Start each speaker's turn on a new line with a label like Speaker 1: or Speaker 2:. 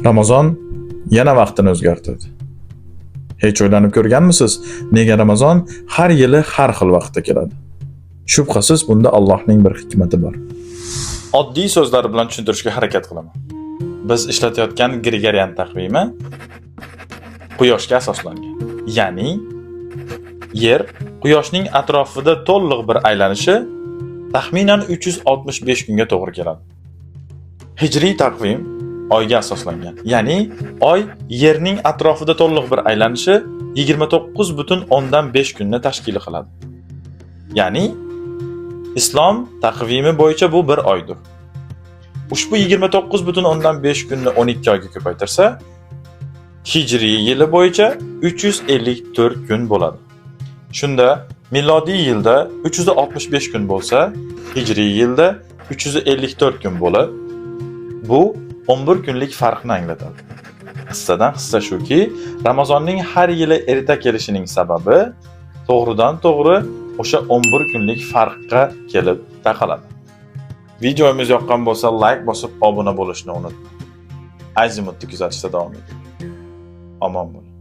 Speaker 1: Ramazon yana vaqtini o'zgartirdi. Hech o'ylanib ko'rganmisiz, nega Ramazon har yili har xil vaqtda keladi? Shubhasiz bunda Allohning bir hikmati bor. Oddiy so'zlar bilan tushuntirishga harakat qilaman. Biz ishlatayotgan Gregorian taqvimi Quyoshga asoslangan. Ya'ni Yer Quyoshning atrofida to'liq bir aylanishi taxminan 365 kunga to'g'ri keladi. Hijriy taqvim Oyga asoslangan. Ya'ni Oy Yerning atrofida to'liq bir aylanishi 29,5 kunni tashkil qiladi. Ya'ni Islom taqvimi bo'yicha bu bir oydir. Ushbu 29,5 kunni 12 oyga ko'paytirsa, Hijriy yili bo'yicha 354 kun bo'ladi. Shunda milodiy yilda 365 kun bo'lsa, Hijriy yilda 354 kun bo'lib, bu 11 kunlik farqni anglatadi. Qissadan hissa shuki, Ramazonning har yili erta kelishining sababi to'g'ridan-to'g'ri o'sha 11 kunlik farqqa kelib taqaladi. Videomiz yoqqan bo'lsa, like bosib obuna bo'lishni unutmang. Azimutni kuzatishda davom eting. Omon bo'ling.